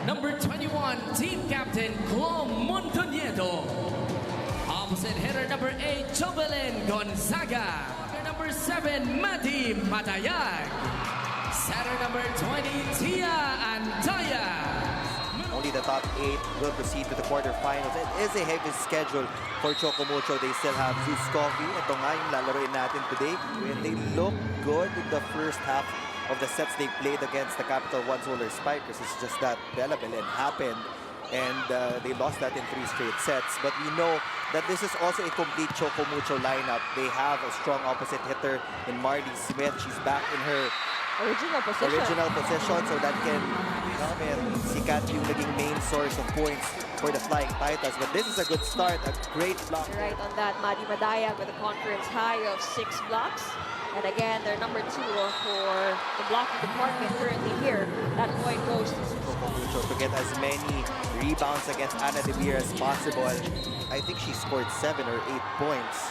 number 21, team captain Choco Mucho Flying. Opposite hitter number 8, Jovelyn Gonzaga. Number 7, Mati Matayag. Setter number 20, Tia Antaya. Only the top 8 will proceed to the quarterfinals. It is a heavy schedule for Choco Mucho. They still have ZUS Coffee. Ito nga yung lalaroin natin today. When they look good in the first half of the sets they played against the Capital One Solar Spikers. It's just that Bellabellen happened, and they lost that in 3 straight sets. But we know that this is also a complete Choco Mucho lineup. They have a strong opposite hitter in Marley Smith. She's back in her original position, so that can sikat yung naging main source of points for the Flying Titans. But this is a good start, a great block. Right on that, Madi Madayag with a conference high of 6 blocks. And again, they're number 2 for the blocking department currently here. That point goes to Choco Mucho to get as many rebounds against Ana De Beer as possible. I think she scored 7 or 8 points.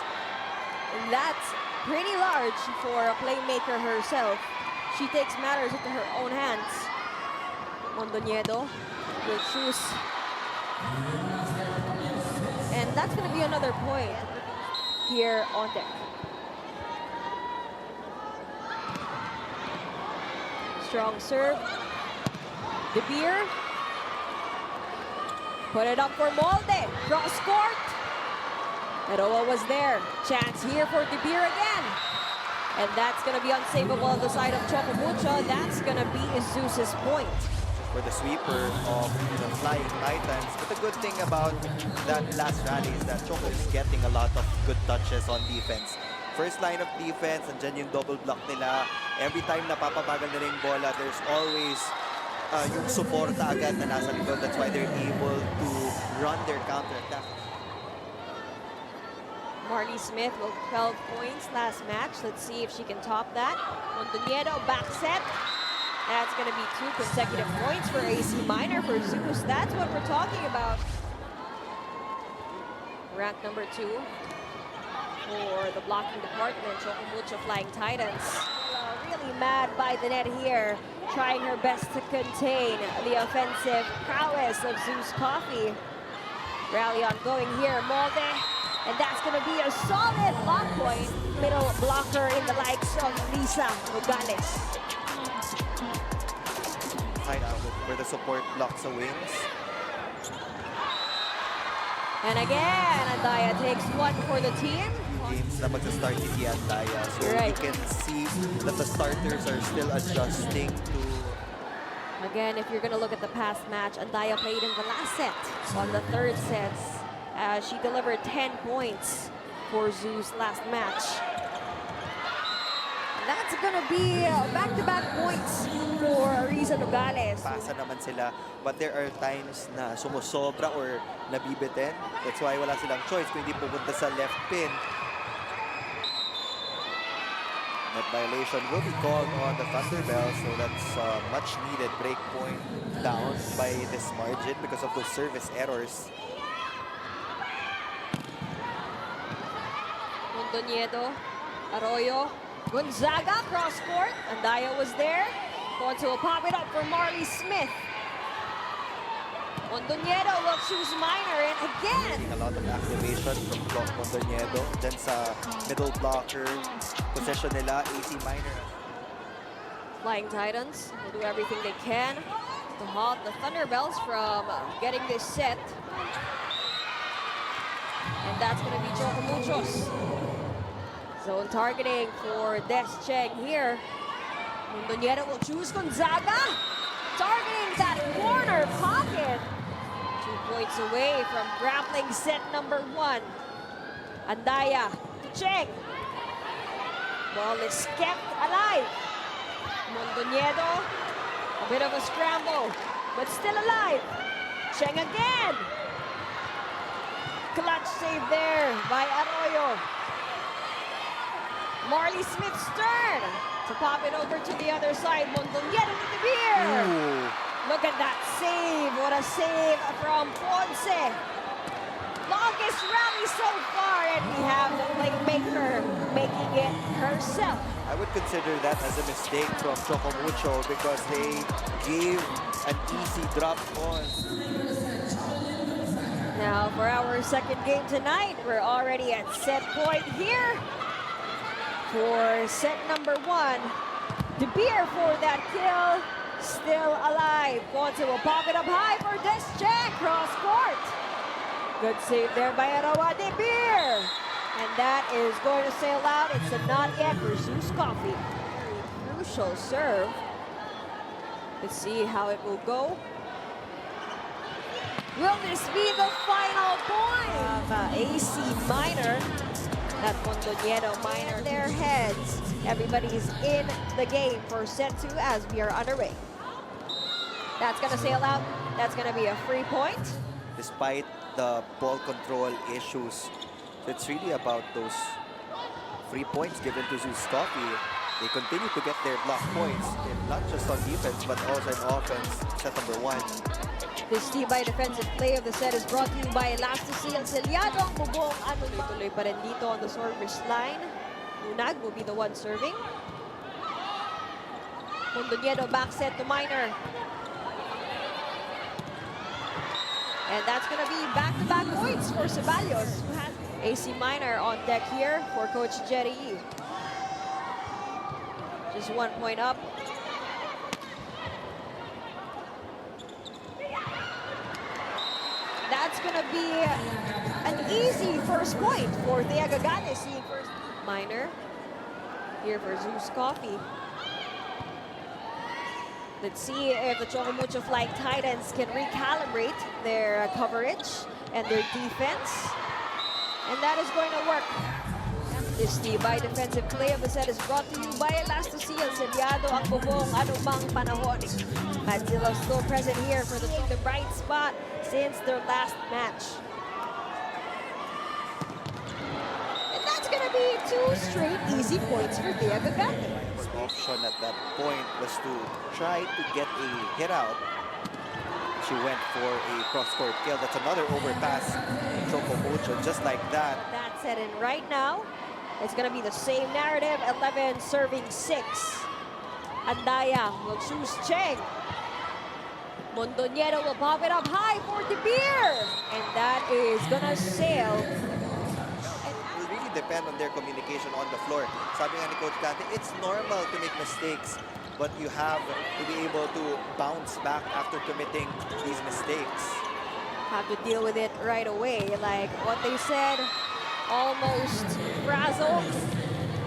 And that's pretty large for a playmaker herself. She takes matters into her own hands. Mondoñedo will choose. And that's going to be another point here on deck. Strong serve. De Beer. Put it up for Molde. Cross court. Eroa was there. Chance here for De Beer again. And that's going to be unsavable on the side of Choco Mucho. That's going to be ZUS's point. For the sweeper of the Flying Titans. But the good thing about that last rally is that Choco is getting a lot of good touches on defense. First line of defense, and dyan yung double block nila. Every time na papabagal nila yung bola, there's always yung suporta agad na nasa likod. That's why they're able to run their counter-attack. Marley Smith with 12 points last match. Let's see if she can top that. Mondoñedo back set. That's going to be 2 consecutive points for AC Minor for ZUS. That's what we're talking about. Rank number 2 for the blocking department, Choco Mucho Flying Titans. Really mad by the net here, trying her best to contain the offensive prowess of ZUS Coffee. Rally ongoing here, Molde. And that's going to be a solid block point. Middle blocker in the likes of Lisa Nogales. Side out for the support blocks of wings. And again, Andaya takes 1 for the team. Games na mag-start si Tia Antaya. So you can see that the starters are still adjusting to... Again, if you're going to look at the past match, Andaya played in the last set. On the 3rd set, she delivered 10 points for ZUS last match. And that's going to be back-to-back points for Risa Nogales. Pasa naman sila, but there are times na sumusobra or nabibitin. That's why wala silang choice kung hindi pupunta sa left pin. Net violation will be called on the Thunderbelles, so that's much needed break point down by this margin because of those service errors. Mondoñedo, Arroyo, Gonzaga, cross court. Andaya was there. Ponce will pop it up for Marley Smith. Mondoñedo will choose Minor, and again. Seeing a lot of activation from Mondoñedo. Then sa middle blocker possession nila, AC Minor. Flying Titans will do everything they can to halt the Thunderbelles from getting this set. And that's going to be Choco Mucho's. Zone targeting for Des Cheng here. Mondoñedo will choose Gonzaga. Targeting that corner pocket. 2 points away from grappling set number 1. Andaya to Cheng. Ball is kept alive. Mondoñedo, a bit of a scramble, but still alive. Cheng again. Clutch save there by Arroyo. Marley Smith's turn to pop it over to the other side. Mondoñedo with the beer. Ooh. Look at that save. What a save from Ponce. Longest rally so far, and we have the playmaker making it herself. I would consider that as a mistake from Choco Mucho because they gave an easy drop on. Now for our second game tonight, we're already at set point here. For set number 1, De Beer for that kill, still alive. Ponce will pop it up high for this check, cross court. Good save there by Arawa De Beer. And that is going to sail out. It's a not yet for ZUS Coffee. Very crucial serve. Let's see how it will go. Will this be the final point? AC Minor, that Mondoñedo Minor, their heads. Everybody's in the game for set 2 as we are underway. That's going to sail out. That's going to be a free point. Despite the ball control issues, it's really about those free points given to ZUS Coffee. They continue to get their block points, and not just on defense, but also in offense. Set number 1. This tibay defensive play of the set is brought to you by Elastosil Selyado. Ang bubong tuloy pa rin dito on the service line. Unag will be the one serving. Mondoñedo back set to Minor. And that's going to be back-to-back points for Ceballos, who has AC Minor on deck here for Coach Jerry. Just 1 point up. That's going to be an easy first point for Thea Gagate, seeing first Minor here for ZUS Coffee. Let's see if the Choco Mucho Flying Titans can recalibrate their coverage and their defense. And that is going to work. This tibay defensive play of the set is brought to you by Elastosil Selyado. Ang bubong anumang panahon. Godzilla still present here for the bright spot since their last match. And that's going to be 2 straight easy points for Thea Gagate. His option at that point was to try to get a hit out. She went for a cross-court kill. That's another overpass. Choco Mucho, just like that. That's it, and right now, it's going to be the same narrative. 11 serving 6. Andaya will choose Cheng. Mondoñedo will pop it up high for De Beer. And that is going to sail. It will really depend on their communication on the floor. Sabi nga ni Coach Dante, it's normal to make mistakes, but you have to be able to bounce back after committing these mistakes. Have to deal with it right away. Like what they said, almost frazzled.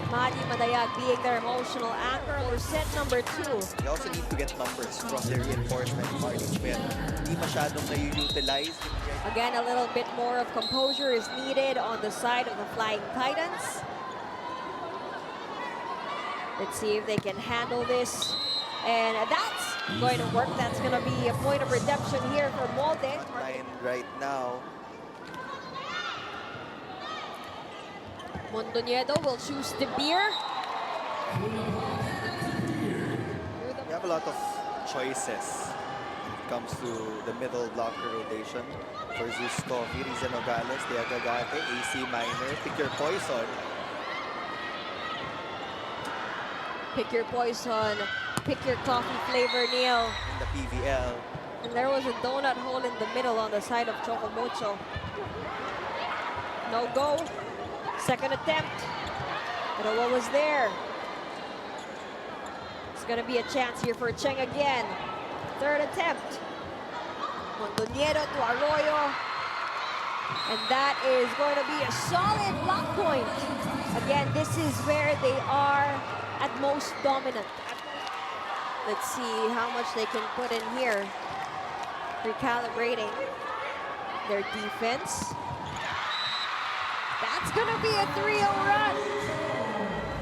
Madi Madayag being their emotional anchor for set number 2. They also need to get numbers from their reinforcement parties where hindi masyadong na-utilize. Again, a little bit more of composure is needed on the side of the Flying Titans. Let's see if they can handle this. And that's going to work. That's going to be a point of redemption here for Molde. Line right now. Mondoñedo will choose De Beer. We have a lot of choices when it comes to the middle blocker rotation. For ZUS Coffee, Riza Nogales, Thea Gagate, AC Minor, pick your poison. Pick your poison. Pick your coffee flavor, Neil. In the PVL. And there was a donut hole in the middle on the side of Choco Mucho. No go. Second attempt. But what was there? It's going to be a chance here for Cheng again. Third attempt. Mondoñedo to Arroyo. And that is going to be a solid block point. Again, this is where they are at most dominant. Let's see how much they can put in here. Recalibrating their defense. That's gonna be a 3-0 run.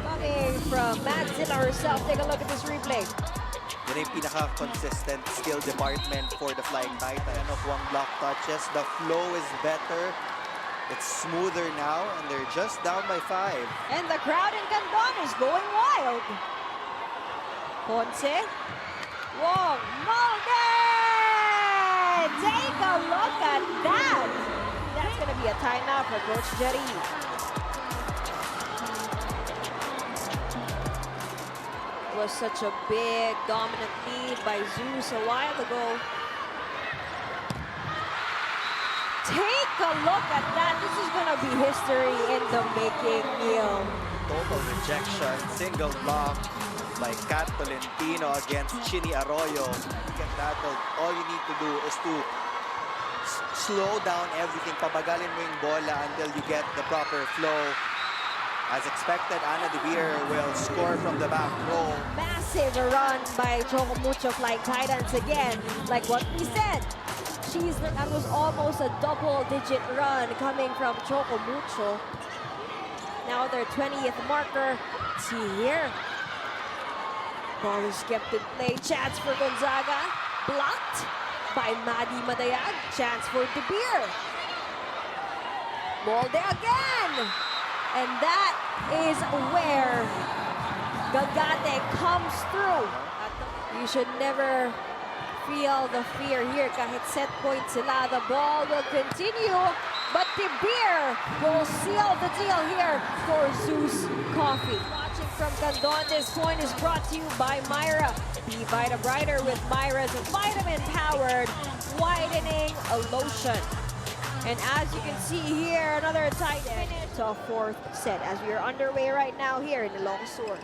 Coming from Madzilla herself. Take a look at this replay. Yan yung pinaka-consistent skill department for the Flying Titan. Ano po ang block touches. The flow is better. It's smoother now, and they're just down by 5. And the crowd in Candon is going wild. Ponce. Wong. Molde! Take a look at that. That's going to be a timeout for Coach Jerry. was such a big, dominant lead by ZUS a while ago. Take a look at that. This is going to be history in the making, Neil. Total rejection, single block by Kat Tolentino against Chini Arroyo. Get rattled. All you need to do is to slow down everything. Pabagalin mo yung bola until you get the proper flow. As expected, Ana De Beer will score from the back row. Massive run by Choco Mucho Flying Titans again. Like what we said, that was almost a double-digit run coming from Choco Mucho. Now their 20th marker. See here. Ball is kept in play. Chance for Gonzaga. Blocked by Maddie Madayag. Chance for De Beer. Molde again. And that is where Gagate comes through. You should never feel the fear here. Kahit set point sila, the ball will continue. But De Beer will seal the deal here for ZUS Coffee. Watching from Candon, this point is brought to you by Myra. Be Vita Brighter with Myra's vitamin-powered whitening lotion. And as you can see here, another tight finish to fourth set as we are underway right now here in Ilocos.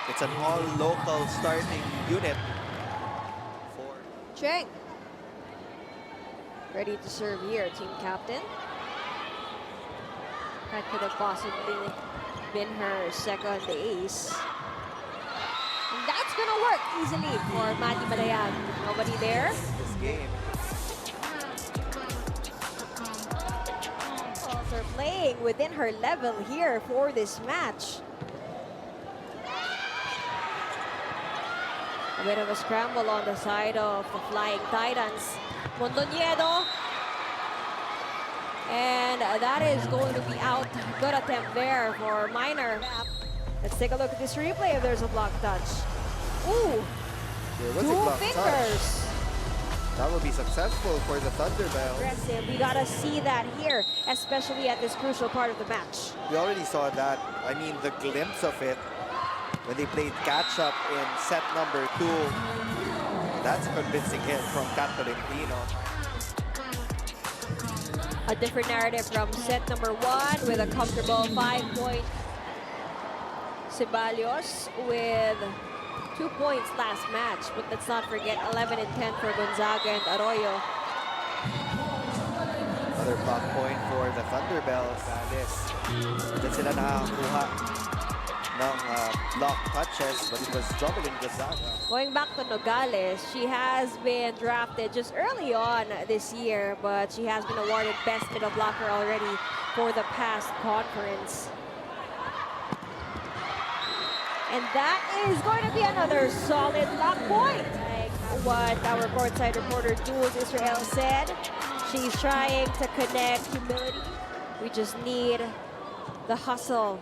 It's an all-local starting unit for Cheng. Ready to serve here, team captain. That could have possibly been her second ace. And that's gonna work easily for Maddie Madayag. Nobody there. this game. They're playing within her level here for this match. A bit of a scramble on the side of the Flying Titans. Mondoñedo. And that is going to be out. Good attempt there for Minor. Let's take a look at this replay if there's a block touch. Ooh, There was a two block fingers. touch. That will be successful for the Thunderbelles. Aggressive. We gotta see that here, especially at this crucial part of the match. We already saw that. I mean, the glimpse of it when they played catch-up in set number 2. That's a convincing hit from Kat Tolentino. A different narrative from set number 1 with a comfortable 5-point Ceballos with 2 points last match. But let's not forget 11 and 10 for Gonzaga and Arroyo. Another block point for the Thunderbelles. Diyan sila nakakuha ng block touches, but it was trouble in Gonzaga. Going back to Nogales, she has been drafted just early on this year, but she has been awarded Best Middle Blocker already for the past conference. And that is going to be another solid block point. Like what our courtside reporter Jules Israel said, she's trying to connect humility. We just need the hustle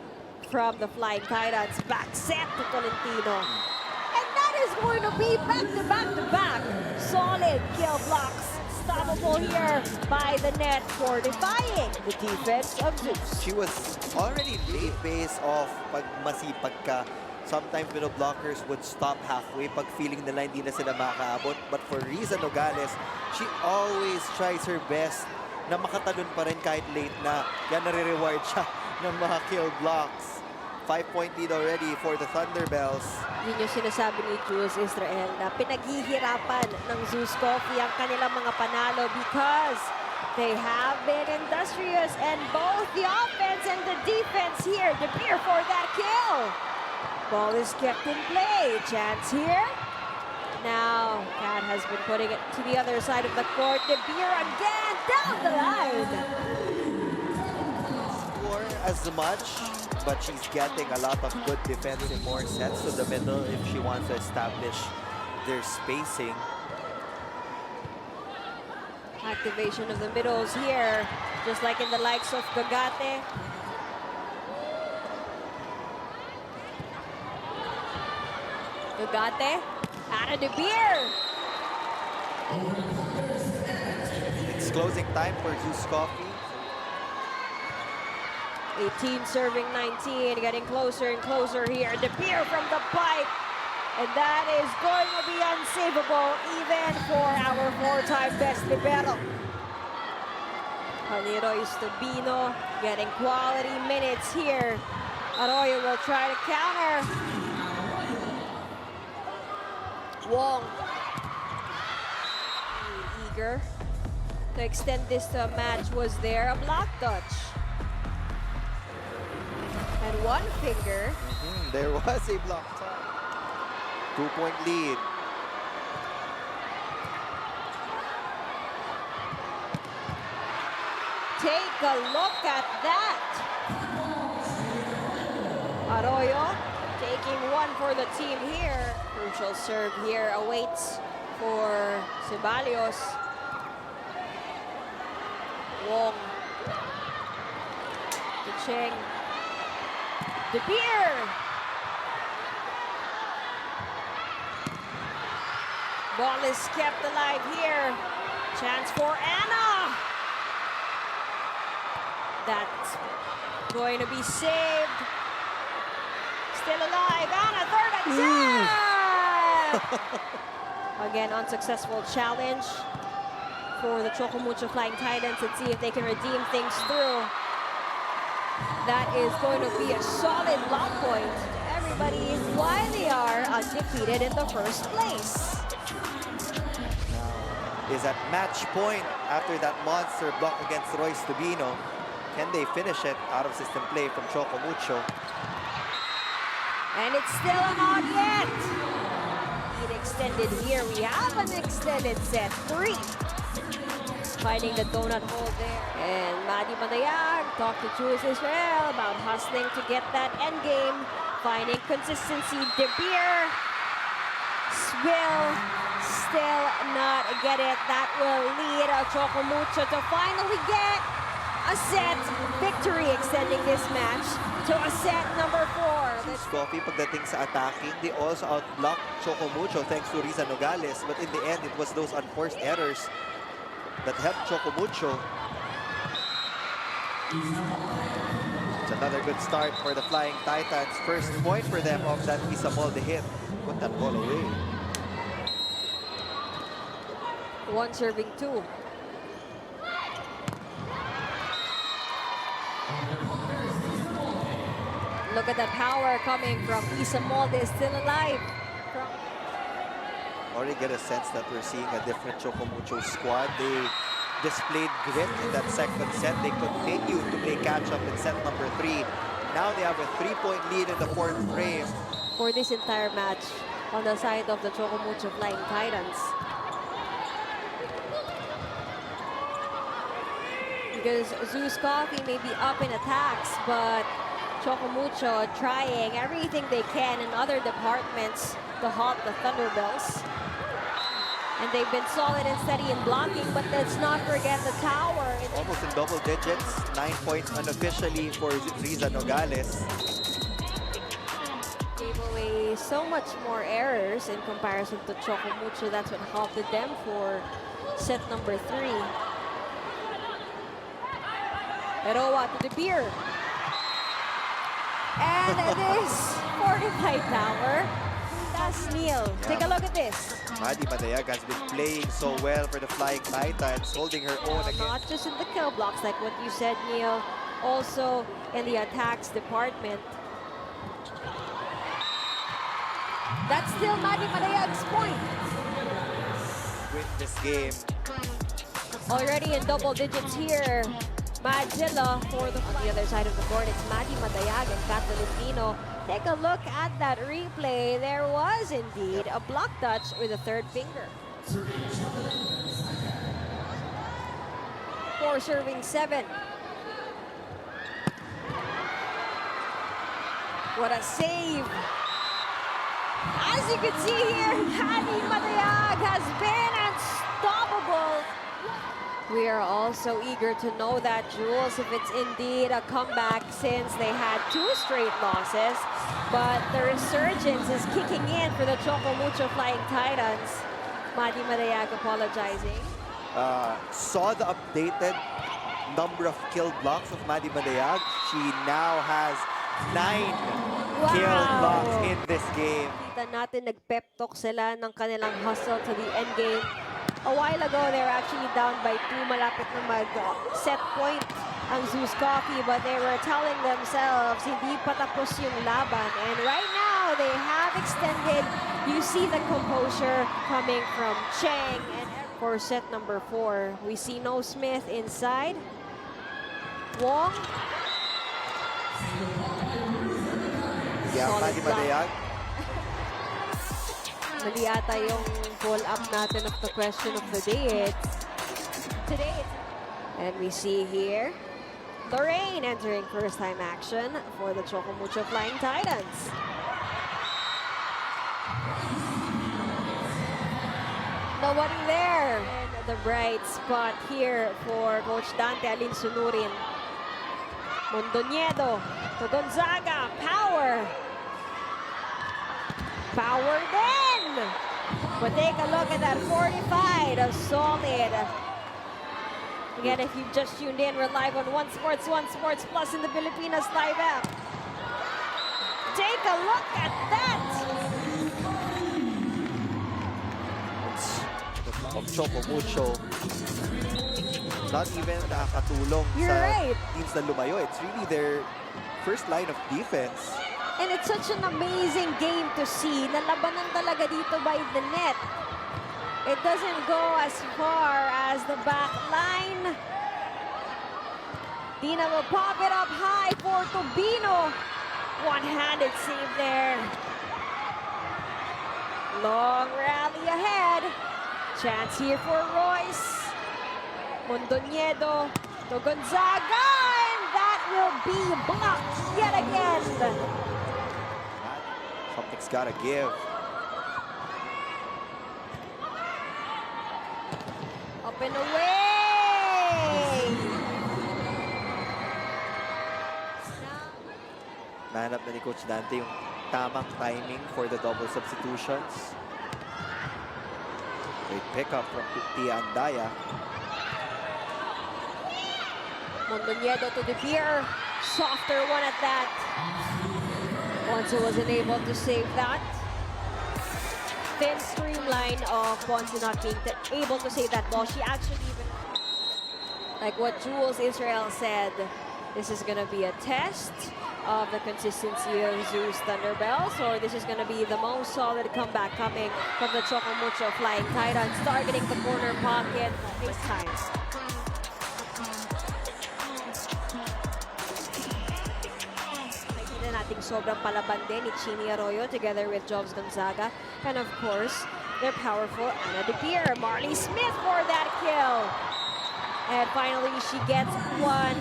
from the Flying Titans. Back set to Tolentino. And that is going to be back-to-back-to-back. Solid kill blocks. Stoppable here by the net, fortifying the defense of ZUS. She was already late base off pag masipag ka. Sometimes middle blockers would stop halfway pag feeling nila hindi na sila makaabot. But for Riza Nogales, she always tries her best na makatalon pa rin kahit late na. Yan nare-reward siya ng mga kill blocks. 5-point lead already for the Thunderbelles. Yun yung sinasabi ni Jules Israel na pinaghihirapan ng ZUS Coffee ang kanilang mga panalo because they have been industrious and both the offense and the defense here. De Beer for that kill. Ball is kept in play. Chance here. Now, Kat has been putting it to the other side of the court. De Beer again down the line. Score as much, but she's getting a lot of good defense in more sets to the middle if she wants to establish their spacing. Activation of the middles here, just like in the likes of Gagate. Gagate, Ana De Beer. It's closing time for ZUS Coffee. 18 serving 19, getting closer and closer here. De Beer from the pipe. And that is going to be unsavable even for our four-time best libero. Royce Tubino getting quality minutes here. Arroyo will try to counter. Wong. Eager to extend this to a match. Was there a block touch? And one finger. There was a block touch. 2-point lead. Take a look at that. Arroyo taking one for the team here. Crucial serve here awaits for Ceballos. Wong. To Cheng. De Beer. Ball is kept alive here. Chance for Anna. That's going to be saved. Still alive. Anna, third attempt. Again, unsuccessful challenge for the Choco Mucho Flying Titans. Let's see if they can redeem things through. That is going to be a solid block point to everybody while they are undefeated in the first place. Is at match point after that monster block against Royce Tubino. Can they finish it out of system play from Choco Mucho? And it's still not yet. Lead extended here. We have an extended set. 3. Finding the donut hole there. And Madi Madayag talked to Jules Israel about hustling to get that end game. Finding consistency. De Beer will still not get it. That will lead Choco Mucho to finally get a set victory, extending this match to a set number 4. ZUS Coffee, pagdating sa attacking, they also outblocked Choco Mucho thanks to Riza Nogales. But in the end, it was those unforced errors that helped Choco Mucho. It's another good start for the Flying Titans. First point for them off that Isamolde hit. Put that ball away. 1 serving 2. Look at that power coming from Isamolde, still alive. Already get a sense that we're seeing a different Choco Mucho squad. They displayed grit in that second set. They continued to play catch-up in set number 3. Now they have a 3-point lead in the 4th frame. For this entire match on the side of the Choco Mucho Flying Titans. Because ZUS Coffee may be up in attacks, but Choco Mucho trying everything they can in other departments to halt the Thunderbelles. And they've been solid and steady in blocking, but let's not forget the tower. Almost in double digits, 9 points unofficially for Riza Nogales. Gave away so much more errors in comparison to Choco Mucho. That's what halted them for set number 3. Eroa to De Beer. And this fortified tower does kneel. Take a look at this. Madi Madayag has been playing so well for the Flying Titans, holding her own against. Not just in the kill blocks, like what you said, Neil, also in the attacks department. That's still Madi Madayag's point. Win this game. Already in double digits here. Madzilla for the on the other side of the board. It's Madi Madayag and Kathleen Pino. Take a look at that replay. There was indeed a block touch with a 3rd finger. 4 serving 7. What a save. As you can see here, Madi Madayag has been unstoppable. We are also eager to know that, Jules, if it's indeed a comeback since they had 2 straight losses. But the resurgence is kicking in for the Choco Mucho Flying Titans. Madi Madayag apologizing. Saw the updated number of kill blocks of Maddie Madayag. She now has 9 kill blocks in this game. Kita natin nag-pep talk sila ng kanilang hustle to the end game. A while ago, they were actually down by 2. Malapit na mag-set point ang ZUS Coffee, but they were telling themselves hindi pa tapos yung laban. And right now, they have extended. You see the composure coming from Cheng. And for set number 4, we see no Smith inside. Wong. Yeah, Solid Maddie block. Madayag. Mali ata yung pull-up natin of the question of the day. And we see here, Lorraine entering first-time action for the Choco Mucho Flying Titans. Nobody there. And the bright spot here for Coach Dante Alin Sunurin. Mondoñedo to Gonzaga. Power. Power then! But take a look at that 45, a solid. Again, if you've just tuned in, we're live on One Sports Plus in the Pilipinas Live app. Take a look at that! Of Choco Mucho. Not even nakakatulong You're sa right. teams na lumayo. It's really their first line of defense. And it's such an amazing game to see. Nalabanan talaga dito by the net. It doesn't go as far as the back line. Dina will pop it up high for Tubino. One-handed save there. Long rally ahead. Chance here for Royce. Mondoñedo to Gonzaga. And that will be blocked yet again. Something's gotta give. Up and away! Nahanap na ni Coach Dante yung tamang timing for the double substitutions. Great pickup from Tia Andaya. Mondoñedo to the beer. Softer one at that. Ponce wasn't able to save that. Thin streamline of Ponce not being able to save that ball. She actually even, like what Jules Israel said, this is going to be a test of the consistency of ZUS Thunderbelles, or this is going to be the most solid comeback coming from the Choco Mucho Flying Titans, targeting the corner pocket this time. Nating sobrang palaban din ni Chini Arroyo together with Jobs Gonzaga. And of course, they're powerful Anna De Beer. Marley Smith for that kill. And finally, she gets one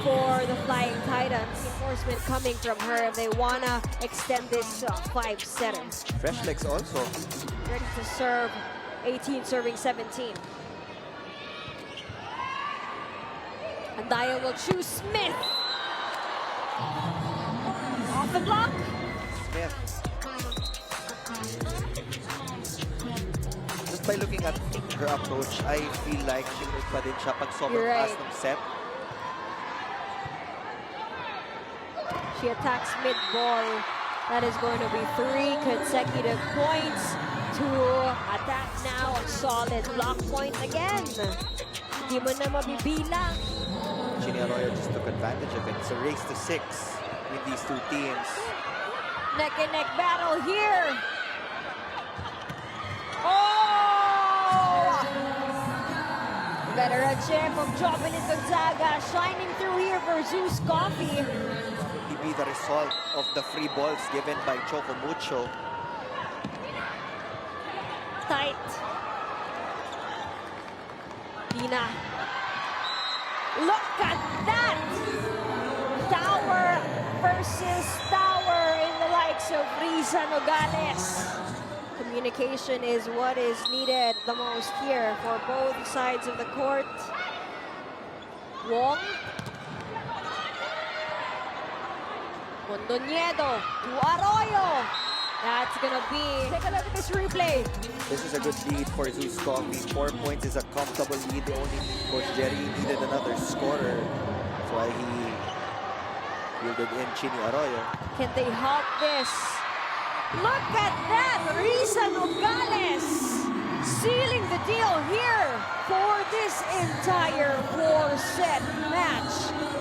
for the Flying Titans. Reinforcement coming from her if they want to extend this 5-setter. Fresh legs also. Ready to serve. 18 serving 17. Andaya will choose Smith. Off the block. Smith. Just by looking at her approach, I feel like she would pa din siya pag sobrang taas ng set. She attacks mid-ball. That is going to be 3 consecutive points to attack now. A solid block point again. Hindi mo na mabibilang. Chini Arroyo just took advantage of it. It's a race to 6 with these two teams. Neck and neck battle here. Oh! Veteran champ of Jovelyn Gonzaga shining through here for ZUS Coffee. Will be the result of the free balls given by Choco Mucho. Tight. Dina. Look at that! Tower versus tower in the likes of Risa Nogales. Communication is what is needed the most here for both sides of the court. Wong. Mondoñedo to Arroyo. That's gonna be, take a look at this replay. This is a good lead for ZUS Coffee. 4 points is a comfortable lead. The only Coach Jerry needed another scorer. That's why he fielded in Chini Arroyo. Can they halt this? Look at that! Risa Nogales sealing the deal here for this entire 4-set match.